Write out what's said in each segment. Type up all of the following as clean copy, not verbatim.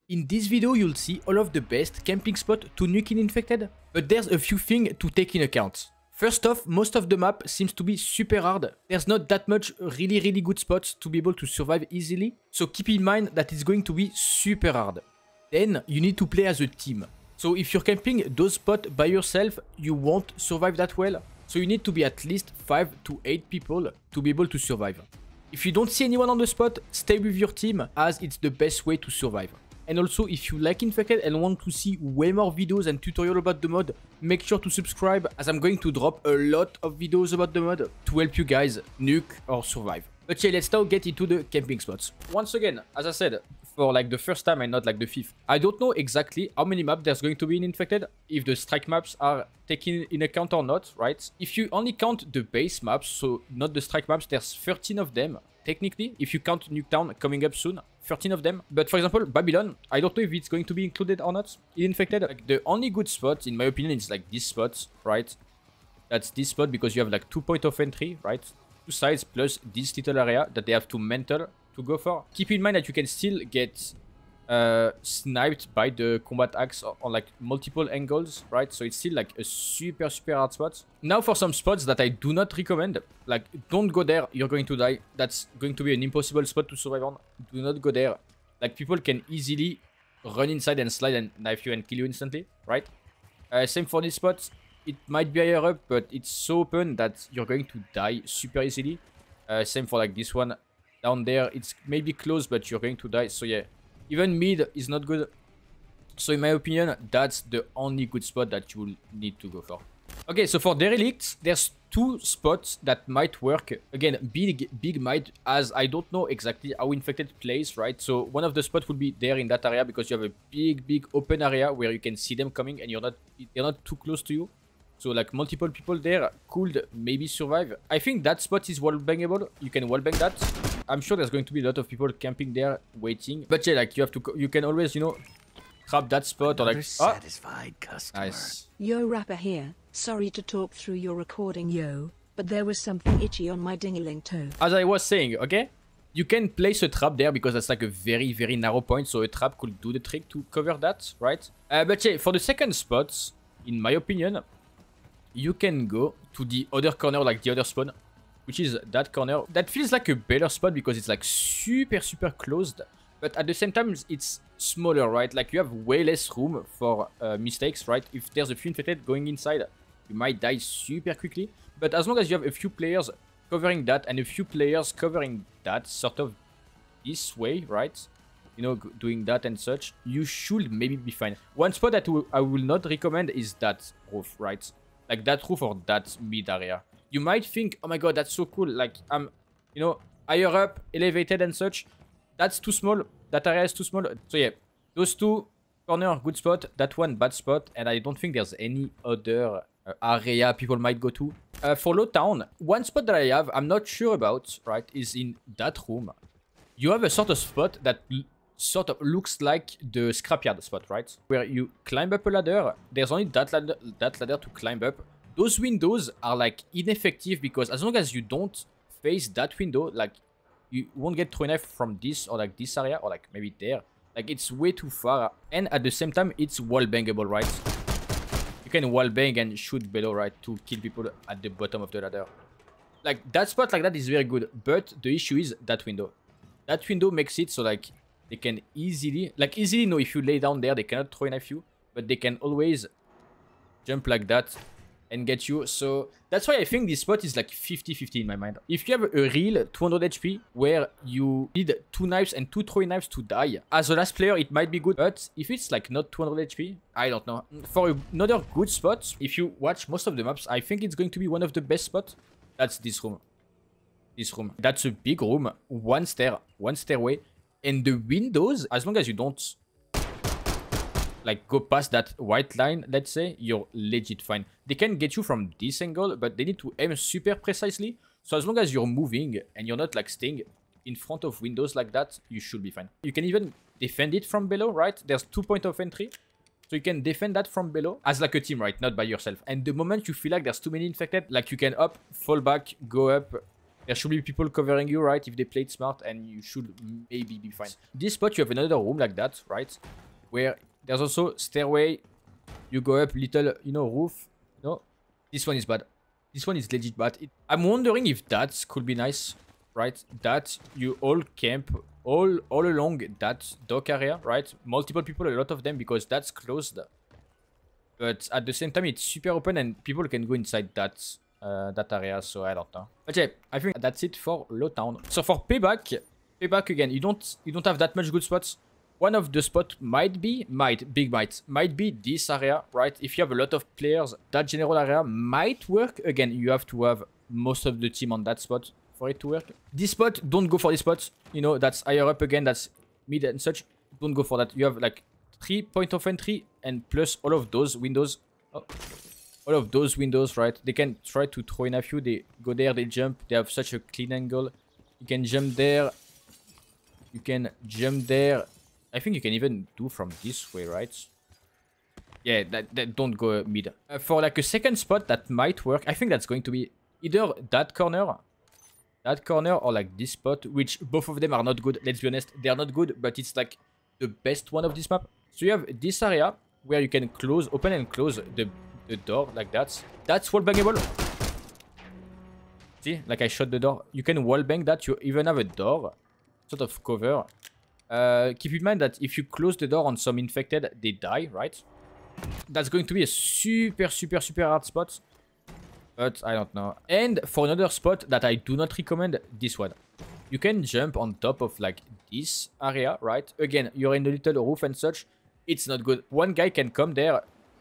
In this video, you'll see all of the best camping spots to nuke in infected, but there's a few things to take in account. First off, most of the map seems to be super hard. There's not that much really good spots to be able to survive easily, so keep in mind that it's going to be super hard. Then, you need to play as a team. So if you're camping those spots by yourself, you won't survive that well. So you need to be at least 5 to 8 people to be able to survive. If you don't see anyone on the spot, stay with your team as it's the best way to survive. And also, if you like Infected and want to see way more videos and tutorials about the mod, make sure to subscribe as I'm going to drop a lot of videos about the mod to help you guys nuke or survive. But yeah, let's now get into the camping spots. Once again, as I said, for like the first time and not like the fifth, I don't know exactly how many maps there's going to be in Infected, if the strike maps are taken in account or not, right? If you only count the base maps, so not the strike maps, there's 13 of them. Technically, if you count Nuketown coming up soon, 13 of them. But for example, Babylon, I don't know if it's going to be included or not in Infected. Like the only good spot, in my opinion, is like this spot, right? That's this spot because you have like 2 points of entry, right? 2 sides plus this little area that they have to mental to go for. Keep in mind that you can still get sniped by the combat axe on like multiple angles, right? So it's still like a super hard spot. Now for some spots that I do not recommend, like don't go there, you're going to die. That's going to be an impossible spot to survive on. Do not go there. Like people can easily run inside and slide and knife you and kill you instantly, right? Same for this spot. It might be higher up, but it's so open that you're going to die super easily. Same for like this one. Down there, it's maybe close, but you're going to die. So yeah, even mid is not good. So in my opinion, that's the only good spot that you will need to go for. Okay, so for Derelict, there's 2 spots that might work. Again, big might, as I don't know exactly how Infected plays, right? So one of the spots will be there in that area because you have a big open area where you can see them coming and they're not too close to you. So like multiple people there could maybe survive. I think that spot is wallbangable. You can wallbang that. I'm sure there's going to be a lot of people camping there waiting. But yeah, like you can always, you know, trap that spot or like satisfied customer. Nice. Yo, rapper here. Sorry to talk through your recording, yo, but there was something itchy on my dingling toe. As I was saying, okay, you can place a trap there because that's like a very narrow point, so a trap could do the trick to cover that, right? But yeah, for the second spot, in my opinion, you can go to the other corner, like the other spawn, which is that corner. That feels like a better spot because it's like super closed, but at the same time it's smaller, right? Like you have way less room for mistakes, right? If there's a few infected going inside, you might die super quickly. But as long as you have a few players covering that and a few players covering that sort of this way, right? You know, doing that and such, you should maybe be fine. One spot that I will not recommend is that roof, right? Like that roof or that mid area. You might think, oh my god, that's so cool. Like I'm, you know, higher up, elevated and such. That's too small. That area is too small. So yeah, those 2 corner good spot, that one bad spot, and I don't think there's any other area people might go to. For Lowtown, one spot that I have, I'm not sure about, right, is in that room. You have a sort of spot that sort of looks like the scrapyard spot, right? Where you climb up a ladder. There's only that ladder to climb up. Those windows are like ineffective because as long as you don't face that window, like you won't get thrown knife from this or like this area or like maybe there. Like it's way too far, and at the same time it's wall bangable, right? You can wall bang and shoot below, right, to kill people at the bottom of the ladder. Like that spot like that is very good, but the issue is that window. That window makes it so like they can easily know if you lay down there, they cannot throw knife you, but they can always jump like that and get you. So that's why I think this spot is like 50-50 in my mind. If you have a real 200 HP where you need 2 knives and 2 throwing knives to die, as a last player it might be good, but if it's like not 200 HP, I don't know. For another good spot, if you watch most of the maps, I think it's going to be one of the best spots. That's this room. This room. That's a big room, 1 stairway, and the windows, as long as you don't like go past that white line, let's say, you're legit fine. They can get you from this angle, but they need to aim super precisely. So as long as you're moving and you're not like staying in front of windows like that, you should be fine. You can even defend it from below, right? There's 2 points of entry. So you can defend that from below as like a team, right? Not by yourself. And the moment you feel like there's too many infected, like you can up, fall back, go up, There should be people covering you, right? If they played smart, and you should maybe be fine. This spot, you have another room like that, right? Where there's also stairway. You go up little, you know, roof. No, this one is bad. This one is legit bad. I'm wondering if that could be nice, right? That you all camp all along that dock area, right? Multiple people, a lot of them, because that's closed. But at the same time, it's super open and people can go inside that that area. So I don't know. But yeah, I think that's it for Lowtown. So for Payback again, you don't have that much good spots. One of the spots might be this area, right? If you have a lot of players, that general area might work. Again, you have to have most of the team on that spot for it to work. This spot, don't go for this spot. You know, that's higher up again, that's mid and such. Don't go for that. You have like 3 points of entry and plus all of those windows. Oh. All of those windows, right? They can try to throw in a few. They go there, they jump. They have such a clean angle. You can jump there. You can jump there. I think you can even do from this way, right? Yeah, that don't go mid. For like a second spot that might work, I think that's going to be either that corner or like this spot, which both of them are not good. Let's be honest, they are not good, but it's like the best one of this map. So you have this area where you can open and close the door like that. That's wall bangable. See, like I shot the door. You can wall bang that. You even have a door, sort of cover. Keep in mind that if you close the door on some infected, they die, right? That's going to be a super hard spot. But I don't know. And for another spot that I do not recommend, this one. You can jump on top of like this area, right? Again, you're in the little roof and such. It's not good. One guy can come there,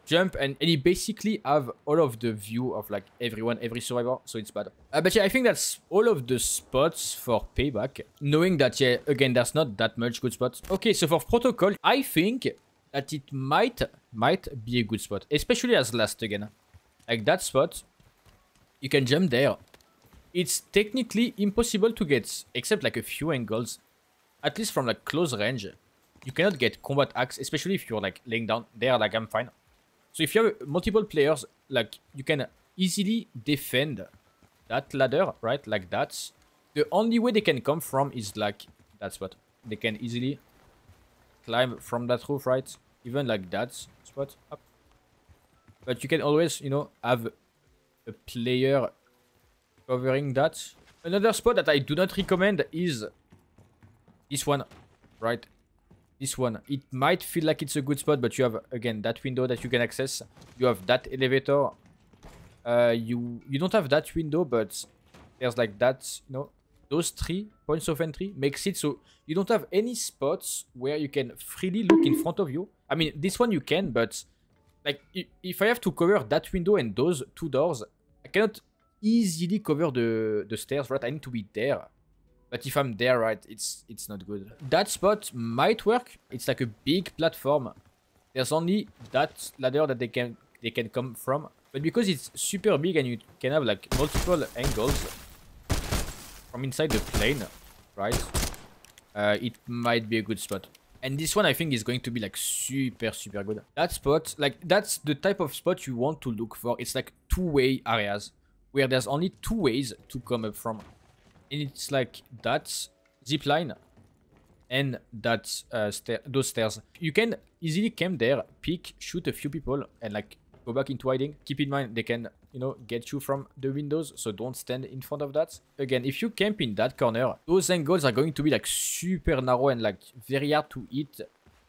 jump, and he basically have all of the view of like everyone, every survivor. So it's bad. But yeah, I think that's all of the spots for Payback. Knowing that, yeah, again, there's not that much good spots. Okay, so for Protocol, I think that it might be a good spot. Especially as last again. Like that spot, you can jump there. It's technically impossible to get, except like a few angles. At least from like close range. You cannot get combat axe, especially if you're like laying down there, like I'm fine. So if you have multiple players, like you can easily defend that ladder, right? Like that. The only way they can come from is like that spot. They can easily climb from that roof, right? Even like that spot. Up. But you can always, you know, have a player covering that. Another spot that I do not recommend is this one, right? This one. It might feel like it's a good spot, but you have, again, that window that you can access. You have that elevator. You don't have that window, but there's like that, you know, those 3 points of entry makes it so you don't have any spots where you can freely look in front of you. I mean, this one you can, but like if I have to cover that window and those 2 doors, I cannot easily cover the stairs, right? I need to be there. But if I'm there, right, it's not good. That spot might work. It's like a big platform. There's only that ladder that they can come from. But because it's super big and you can have like multiple angles from inside the plane, right? It might be a good spot. And this one I think is going to be like super good. That spot, like that's the type of spot you want to look for. It's like 2-way areas where there's only 2 ways to come up from. And it's like that zipline and that those stairs. You can easily camp there, peek, shoot a few people, and like go back into hiding. Keep in mind they can, you know, get you from the windows, so don't stand in front of that. Again, if you camp in that corner, those angles are going to be like super narrow and like very hard to hit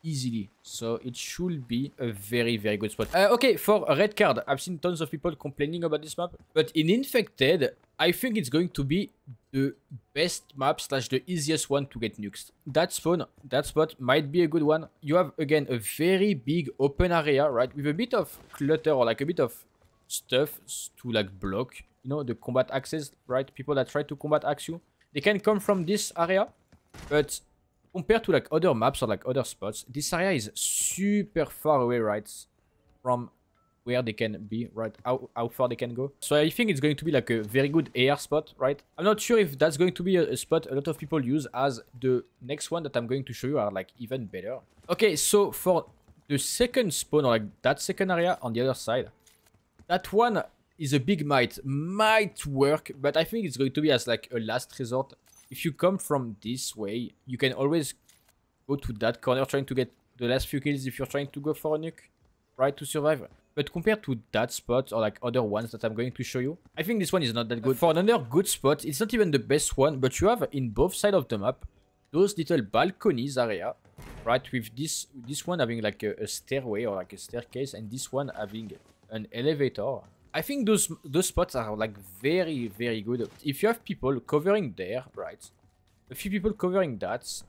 easily. So it should be a very good spot. Okay, for Redcard, I've seen tons of people complaining about this map, but in Infected, I think it's going to be the best map / the easiest one to get nukes. That spot might be a good one. You have, again, a very big open area, right? With a bit of clutter or like a bit of stuff to like block, you know, the combat axes, right? People that try to combat axe you, they can come from this area. But compared to like other maps or like other spots, this area is super far away, right? From where they can be, right? How far they can go. So I think it's going to be like a very good AR spot, right? I'm not sure if that's going to be a spot a lot of people use, as the next one that I'm going to show you are like even better. Okay, so for the second spawn, or like that second area on the other side, that one is a big might work, but I think it's going to be as like a last resort. If you come from this way, you can always go to that corner trying to get the last few kills if you're trying to go for a nuke, right, to survive. But compared to that spot or like other ones that I'm going to show you, I think this one is not that good. For another good spot, it's not even the best one, but you have in both sides of the map those little balconies area, right, with this one having like a stairway or like a staircase, and this one having an elevator. I think those spots are like very, very good. If you have people covering there, right, a few people covering that,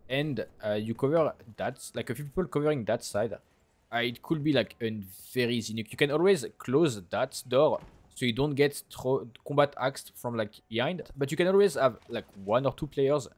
and you cover that, like a few people covering that side, it could be like a very easy nuke. You can always close that door so you don't get combat axed from like behind, but you can always have like 1 or 2 players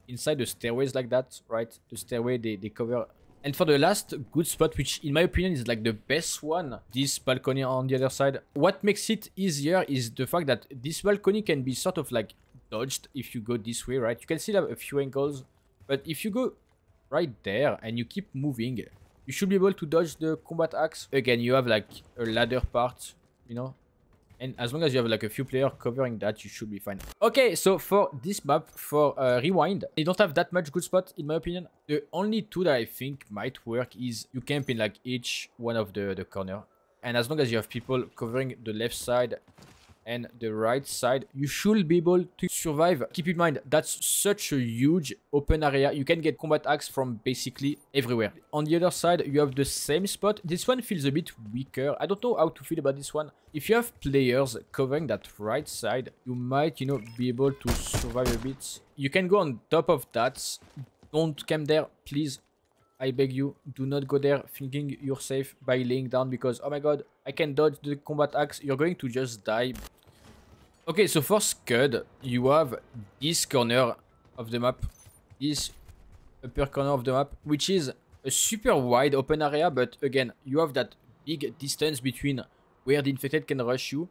inside the stairways like that, right? The stairway they cover. And for the last good spot, which in my opinion is like the best one, this balcony on the other side. What makes it easier is the fact that this balcony can be sort of like dodged if you go this way, right? You can still have a few angles, but if you go right there and you keep moving, you should be able to dodge the combat axe. Again, you have like a ladder part, you know, and as long as you have like a few players covering that, you should be fine. Okay, so for this map, for Rewind, you don't have that much good spot in my opinion. The only two that I think might work is you camp in like each one of the corner, and as long as you have people covering the left side and the right side, you should be able to survive. Keep in mind, that's such a huge open area. You can get combat axe from basically everywhere. On the other side, you have the same spot. This one feels a bit weaker. I don't know how to feel about this one. If you have players covering that right side, you might, you know, be able to survive a bit. You can go on top of that. Don't camp there, please. I beg you, do not go there thinking you're safe by laying down because, oh my god, I can dodge the combat axe. You're going to just die. Okay, so for Scud, you have this corner of the map, this upper corner of the map, which is a super wide open area, but again, you have that big distance between where the infected can rush you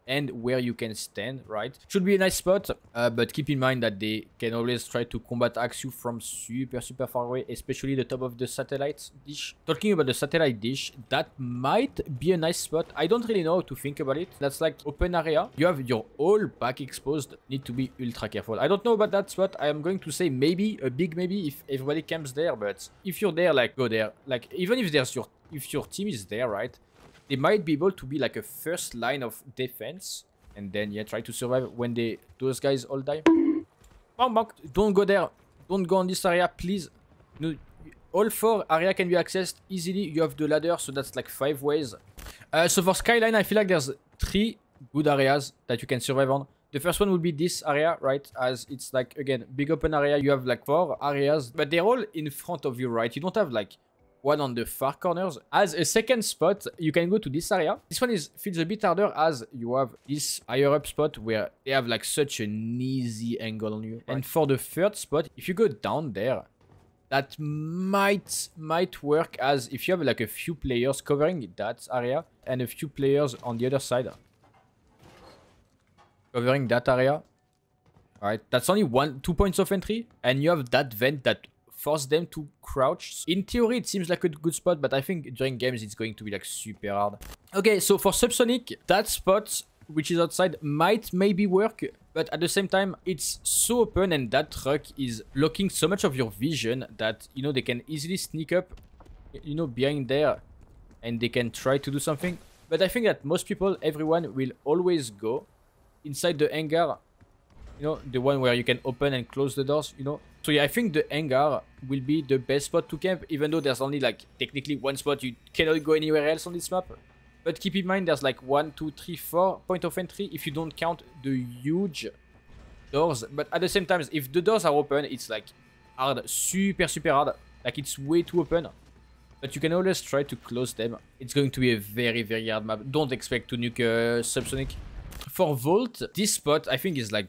and where you can stand, right? Should be a nice spot, but keep in mind that they can always try to combat axe you from super far away, especially the top of the satellite dish. Talking about the satellite dish, that might be a nice spot. I don't really know how to think about it. That's like open area. You have your whole back exposed. Need to be ultra careful. I don't know about that spot. I am going to say maybe, a big maybe if everybody camps there, but if you're there, like go there. Like even if your team is there, right? They might be able to be like a first line of defense, and then yeah, try to survive when those guys all die. Bang, bang. Don't go there. Don't go on this area, please. No, all 4 area can be accessed easily. You have the ladder, so that's like 5 ways. So for Skyline, I feel like there's 3 good areas that you can survive on. The first one will be this area, right? As it's like, again, big open area. You have like 4 areas, but they're all in front of you, right? You don't have like one on the far corners. As a second spot, you can go to this area. This one feels a bit harder as you have this higher up spot where they have like such an easy angle on you. Right. And for the third spot, if you go down there, that might work as if you have like a few players covering that area and a few players on the other side covering that area. Alright, that's only 2 points of entry, and you have that vent that force them to crouch. In theory, it seems like a good spot, but I think during games, it's going to be like super hard. Okay, so for Subsonic, that spot, which is outside, might maybe work, but at the same time, it's so open and that truck is blocking so much of your vision that, you know, they can easily sneak up, you know, behind there and they can try to do something. But I think that most people, everyone will always go inside the hangar, you know, the one where you can open and close the doors, you know. So yeah, I think the hangar will be the best spot to camp, even though there's only like technically 1 spot. You cannot go anywhere else on this map. But keep in mind, there's like 1, 2, 3, 4 point of entry if you don't count the huge doors. But at the same time, if the doors are open, it's like hard, super hard. Like it's way too open. But you can always try to close them. It's going to be a very hard map. Don't expect to nuke Subsonic. For Vault, this spot I think is like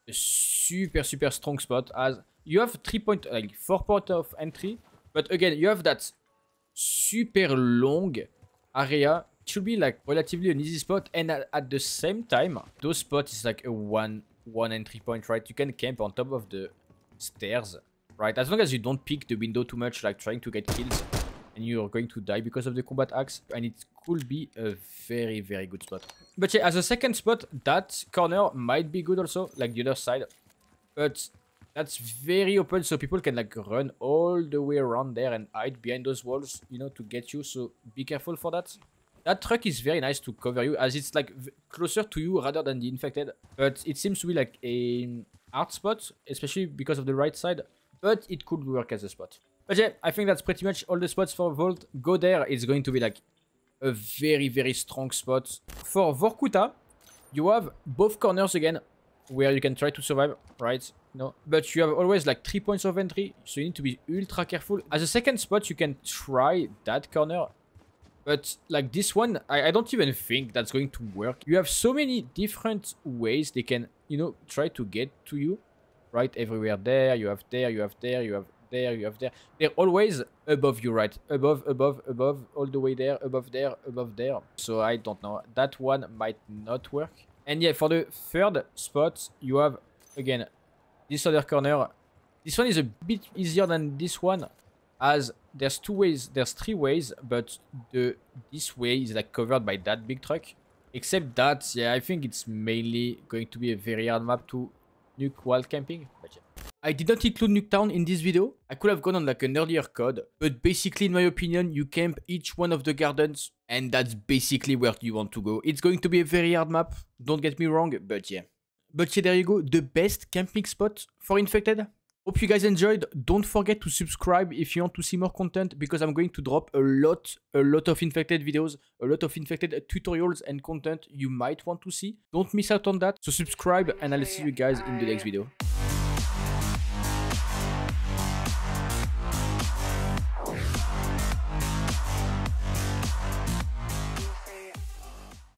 a super strong spot, as you have 4 point of entry, but again you have that super long area. It should be like relatively an easy spot, and at the same time those spots is like a one entry point, right? You can camp on top of the stairs, right? As long as you don't pick the window too much, like trying to get kills and you're going to die because of the combat axe. And it's could be a very, very good spot. But yeah, as a second spot, that corner might be good also, like the other side. But that's very open, so people can like run all the way around there and hide behind those walls, you know, to get you. So be careful for that. That truck is very nice to cover you, as it's like closer to you rather than the infected. But it seems to be like a hard spot, especially because of the right side. But it could work as a spot. But yeah, I think that's pretty much all the spots for Vault. Go there, it's going to be like a very, very strong spot. For Vorkuta, you have both corners again, where you can try to survive, right? No, but you have always like 3 points of entry, so you need to be ultra careful. As a second spot, you can try that corner. But like this one, I don't even think that's going to work. You have so many different ways they can, you know, try to get to you. Right, everywhere there, you have there, you have there, you have there, you have there. They're always above you, right? Above, all the way there, above there, above there. So I don't know. That one might not work. And yeah, for the third spot, you have, again, this other corner. This one is a bit easier than this one, as there's three ways, but this way is like covered by that big truck. Except that, yeah, I think it's mainly going to be a very hard map to nuke while camping. But yeah. I did not include Nuketown in this video. I could have gone on like an earlier code, but basically in my opinion, you camp each one of the gardens and that's basically where you want to go. It's going to be a very hard map, don't get me wrong, but yeah. But yeah, there you go, the best camping spot for infected. Hope you guys enjoyed. Don't forget to subscribe if you want to see more content, because I'm going to drop a lot of infected videos, a lot of infected tutorials and content you might want to see. Don't miss out on that. So subscribe and I'll see you guys in the next video.